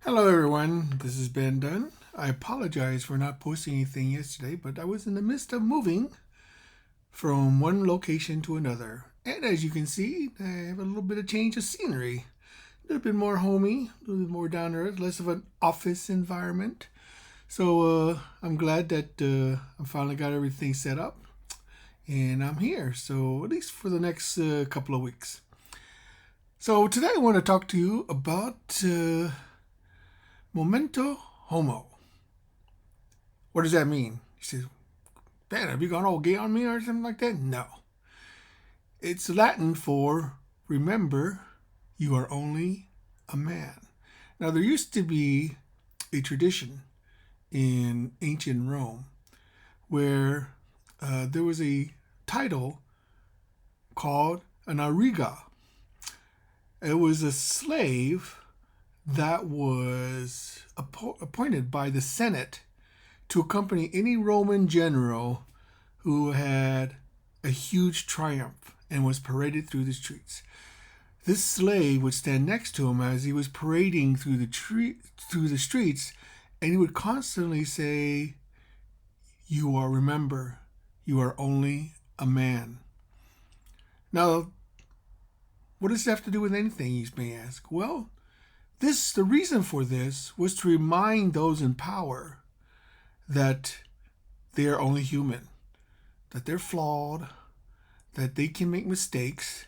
Hello, everyone. This is Ben Dunn. I apologize for not posting anything yesterday, but I was in the midst of moving from one location to another. And as you can see, I have a little bit of change of scenery. A little bit more homey, a little bit more down to earth, less of an office environment. So I'm glad that I finally got everything set up and I'm here. So at least for the next couple of weeks. So today I want to talk to you about memento homo. What does that mean? He says, Ben, have you gone all gay on me or something like that? No. It's Latin for remember you are only a man. Now, there used to be a tradition in ancient Rome where there was a title called an auriga. It was a slave that was appointed by the Senate to accompany any Roman general who had a huge triumph and was paraded through the streets. This slave would stand next to him as he was parading through the streets, and he would constantly say, remember, you are only a man." Now, what does this have to do with anything, you may ask? Well, the reason for this was to remind those in power that they are only human, that they're flawed, that they can make mistakes,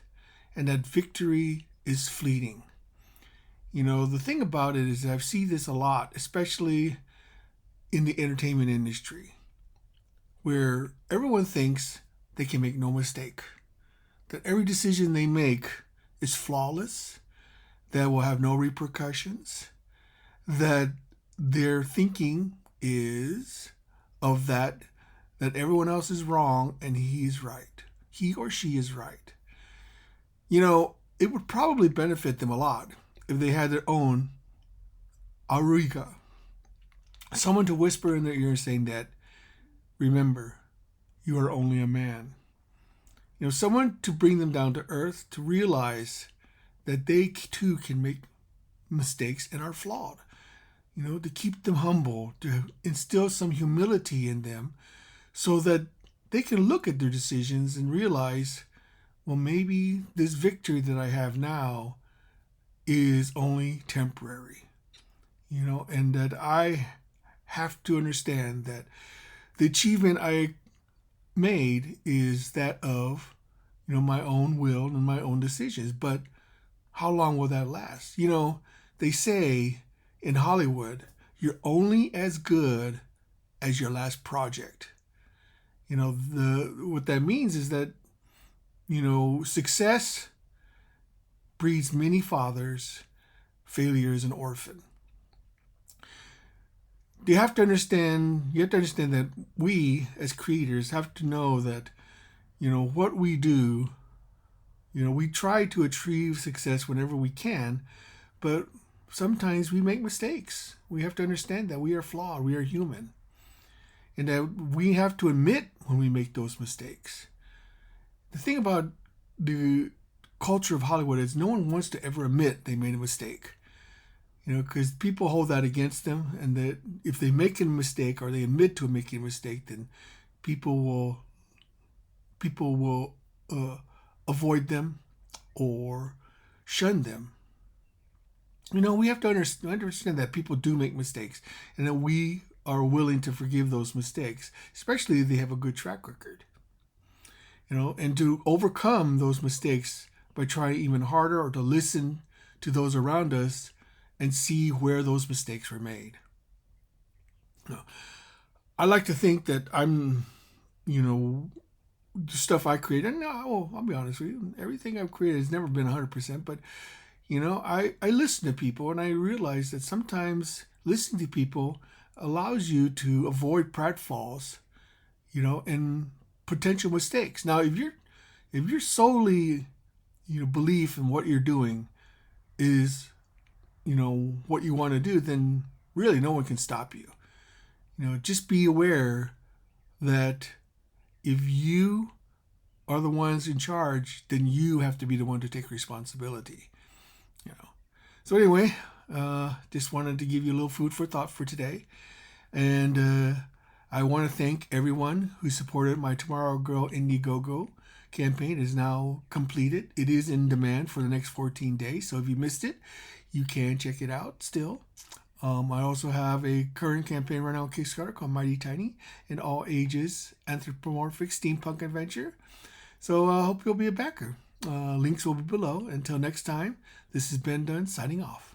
and that victory is fleeting. You know, the thing about it is I've seen this a lot, especially in the entertainment industry, where everyone thinks they can make no mistake, that every decision they make is flawless, that will have no repercussions, that their thinking is of that everyone else is wrong and he's right. He or she is right. You know, it would probably benefit them a lot if they had their own auriga, someone to whisper in their ear saying that, remember, you are only a man. You know, someone to bring them down to earth, to realize that they too can make mistakes and are flawed. You know, to keep them humble, to instill some humility in them so that they can look at their decisions and realize, well, maybe this victory that I have now is only temporary. You know, and that I have to understand that the achievement I made is that of, my own will and my own decisions. But how long will that last? You know, they say in Hollywood, you're only as good as your last project. You know, what that means is that, success breeds many fathers, failure is an orphan. You have to understand that we as creators have to know that, what we do, we try to achieve success whenever we can, but sometimes we make mistakes. We have to understand that we are flawed, we are human, and that we have to admit when we make those mistakes. The thing about the culture of Hollywood is no one wants to ever admit they made a mistake. Because people hold that against them, and that if they make a mistake or they admit to making a mistake, then people will avoid them or shun them. We have to understand that people do make mistakes, and that we are willing to forgive those mistakes, especially if they have a good track record. And to overcome those mistakes by trying even harder, or to listen to those around us and see where those mistakes were made. I like to think that I'm, the stuff I create, and I'll be honest with you, everything I've created has never been 100%, but, I listen to people, and I realize that sometimes listening to people allows you to avoid pratfalls, and potential mistakes. Now, if you're solely, belief in what you're doing is, what you want to do, then really no one can stop you. Just be aware that if you are the ones in charge, then you have to be the one to take responsibility. So anyway, just wanted to give you a little food for thought for today. And I want to thank everyone who supported my Tomorrow Girl Indiegogo campaign. It is now completed. It is in demand for the next 14 days. So if you missed it, you can check it out still. I also have a current campaign right now on Kickstarter called Mighty Tiny, an all ages anthropomorphic steampunk adventure. So I hope you'll be a backer. Links will be below. Until next time, this is Ben Dunn signing off.